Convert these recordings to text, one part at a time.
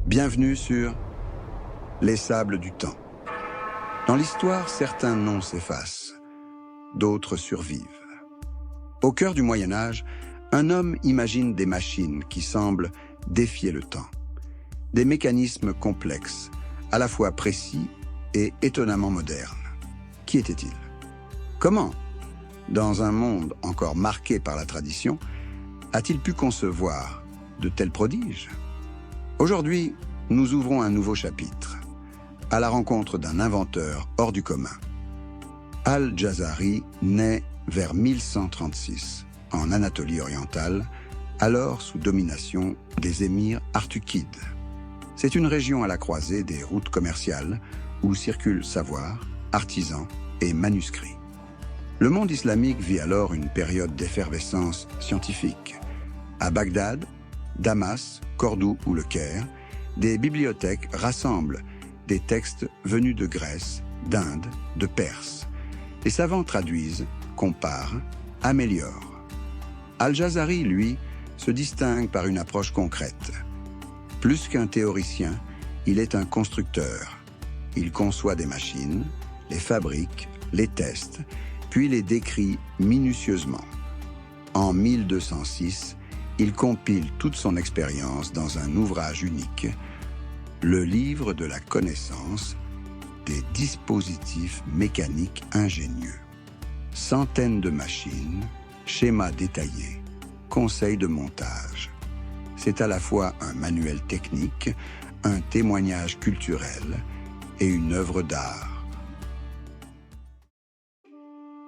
Bienvenue sur Les Sables du Temps. Dans l'histoire, certains noms s'effacent, d'autres survivent. Au cœur du Moyen-Âge, un homme imagine des machines qui semblent défier le temps. Des mécanismes complexes, à la fois précis et étonnamment modernes. Qui était-il? Comment, dans un monde encore marqué par la tradition, a-t-il pu concevoir de tels prodiges? Aujourd'hui, nous ouvrons un nouveau chapitre, à la rencontre d'un inventeur hors du commun. Al-Jazari naît vers 1136, en Anatolie orientale, alors sous domination des émirs artukides. C'est une région à la croisée des routes commerciales où circulent savoir, artisans et manuscrits. Le monde islamique vit alors une période d'effervescence scientifique. À Bagdad, Damas, Cordoue ou le Caire, des bibliothèques rassemblent des textes venus de Grèce, d'Inde, de Perse. Les savants traduisent, comparent, améliorent. Al-Jazari, lui, se distingue par une approche concrète. Plus qu'un théoricien, il est un constructeur. Il conçoit des machines, les fabrique, les teste, puis les décrit minutieusement. En 1206, il compile toute son expérience dans un ouvrage unique, le livre de la connaissance des dispositifs mécaniques ingénieux. Centaines de machines, schémas détaillés, conseils de montage. C'est à la fois un manuel technique, un témoignage culturel et une œuvre d'art.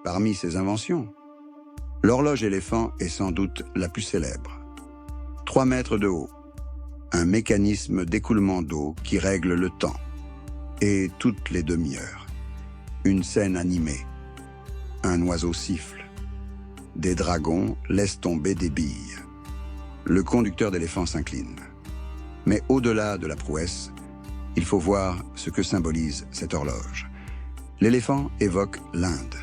Parmi ses inventions, l'horloge éléphant est sans doute la plus célèbre. 3 mètres de haut, un mécanisme d'écoulement d'eau qui règle le temps. Et toutes les demi-heures, une scène animée. Un oiseau siffle. Des dragons laissent tomber des billes. Le conducteur d'éléphant s'incline. Mais au-delà de la prouesse, il faut voir ce que symbolise cette horloge. L'éléphant évoque l'Inde.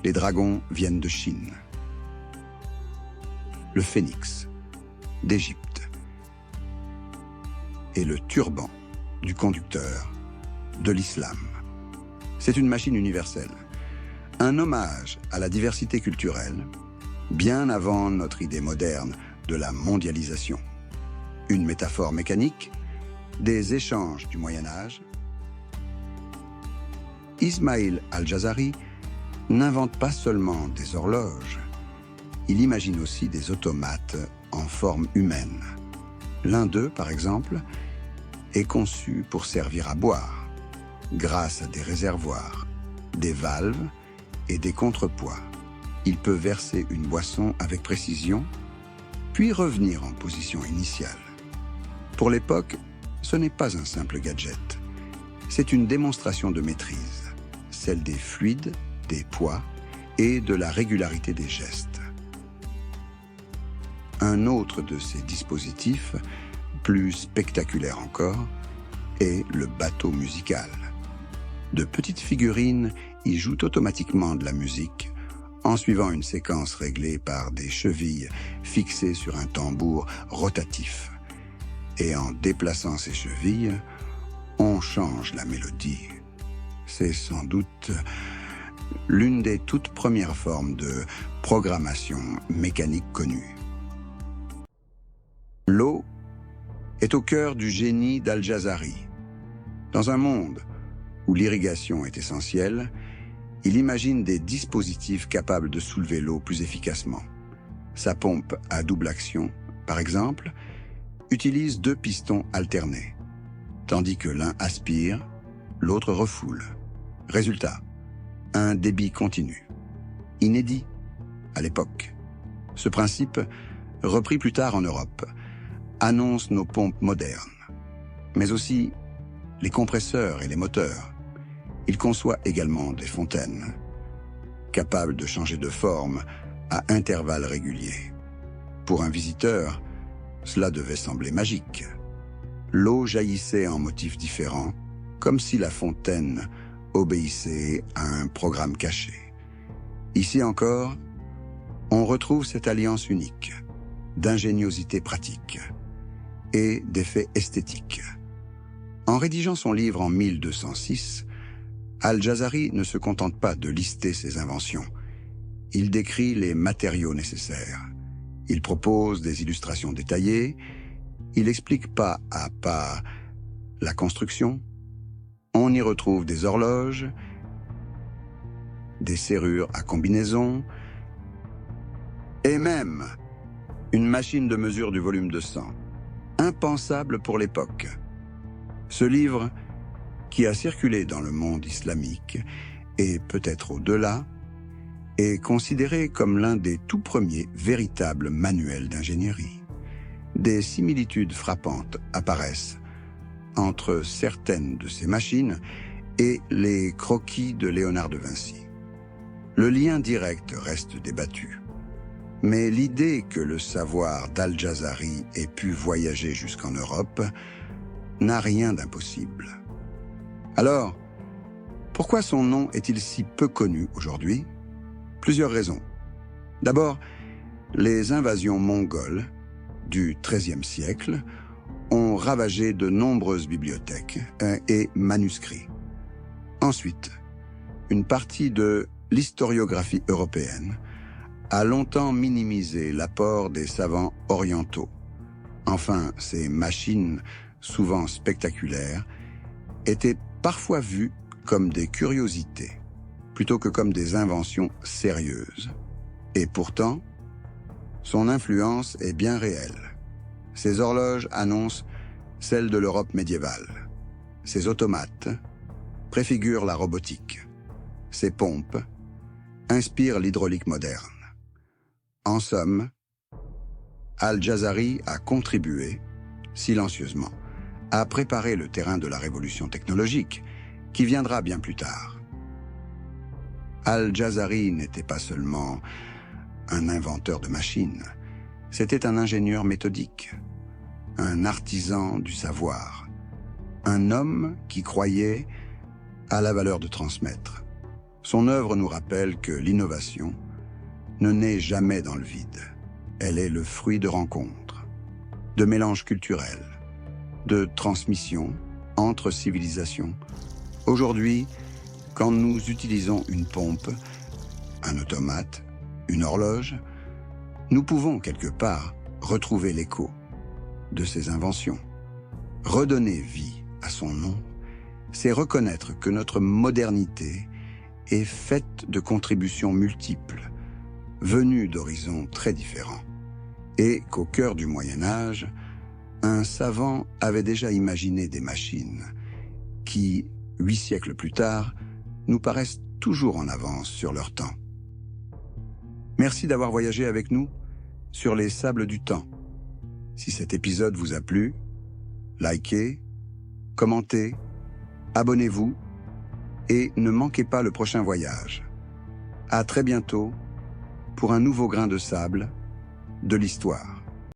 Les dragons viennent de Chine. Le phénix, d'Égypte. Et le turban du conducteur, de l'islam. C'est une machine universelle. Un hommage à la diversité culturelle, bien avant notre idée moderne de la mondialisation. Une métaphore mécanique des échanges du Moyen-Âge. Ismail Al-Jazari n'invente pas seulement des horloges, il imagine aussi des automates en forme humaine. L'un d'eux, par exemple, est conçu pour servir à boire, grâce à des réservoirs, des valves et des contrepoids. Il peut verser une boisson avec précision, puis revenir en position initiale. Pour l'époque, ce n'est pas un simple gadget. C'est une démonstration de maîtrise, celle des fluides, des poids et de la régularité des gestes. Un autre de ces dispositifs, plus spectaculaire encore, est le bateau musical. De petites figurines y jouent automatiquement de la musique en suivant une séquence réglée par des chevilles fixées sur un tambour rotatif. Et en déplaçant ces chevilles, on change la mélodie. C'est sans doute l'une des toutes premières formes de programmation mécanique connue. L'eau est au cœur du génie d'Al-Jazari. Dans un monde où l'irrigation est essentielle, il imagine des dispositifs capables de soulever l'eau plus efficacement. Sa pompe à double action, par exemple, utilise 2 pistons alternés, tandis que l'un aspire, l'autre refoule. Résultat, un débit continu. Inédit à l'époque. Ce principe, repris plus tard en Europe, annonce nos pompes modernes, mais aussi les compresseurs et les moteurs. Il conçoit également des fontaines, capables de changer de forme à intervalles réguliers. Pour un visiteur, cela devait sembler magique. L'eau jaillissait en motifs différents, comme si la fontaine obéissait à un programme caché. Ici encore, on retrouve cette alliance unique, d'ingéniosité pratique. et d'effets esthétiques. En rédigeant son livre en 1206, Al-Jazari ne se contente pas de lister ses inventions. Il décrit les matériaux nécessaires. Il propose des illustrations détaillées. Il explique pas à pas la construction. On y retrouve des horloges, des serrures à combinaison et même une machine de mesure du volume de sang, impensable pour l'époque. Ce livre, qui a circulé dans le monde islamique et peut-être au-delà, est considéré comme l'un des tout premiers véritables manuels d'ingénierie. Des similitudes frappantes apparaissent entre certaines de ces machines et les croquis de Léonard de Vinci. Le lien direct reste débattu. Mais l'idée que le savoir d'Al-Jazari ait pu voyager jusqu'en Europe n'a rien d'impossible. Alors, pourquoi son nom est-il si peu connu aujourd'hui ? Plusieurs raisons. D'abord, les invasions mongoles du XIIIe siècle ont ravagé de nombreuses bibliothèques et manuscrits. Ensuite, une partie de l'historiographie européenne a longtemps minimisé l'apport des savants orientaux. Enfin, ces machines, souvent spectaculaires, étaient parfois vues comme des curiosités, plutôt que comme des inventions sérieuses. Et pourtant, son influence est bien réelle. Ces horloges annoncent celle de l'Europe médiévale. Ces automates préfigurent la robotique. Ces pompes inspirent l'hydraulique moderne. En somme, Al-Jazari a contribué, silencieusement, à préparer le terrain de la révolution technologique, qui viendra bien plus tard. Al-Jazari n'était pas seulement un inventeur de machines, c'était un ingénieur méthodique, un artisan du savoir, un homme qui croyait à la valeur de transmettre. Son œuvre nous rappelle que l'innovation ne naît jamais dans le vide. Elle est le fruit de rencontres, de mélanges culturels, de transmissions entre civilisations. Aujourd'hui, quand nous utilisons une pompe, un automate, une horloge, nous pouvons quelque part retrouver l'écho de ces inventions. Redonner vie à son nom, c'est reconnaître que notre modernité est faite de contributions multiples, venues d'horizons très différents, et qu'au cœur du Moyen-Âge, un savant avait déjà imaginé des machines qui, 8 siècles plus tard, nous paraissent toujours en avance sur leur temps. Merci d'avoir voyagé avec nous sur les sables du temps. Si cet épisode vous a plu, likez, commentez, abonnez-vous et ne manquez pas le prochain voyage. À très bientôt pour un nouveau grain de sable de l'histoire.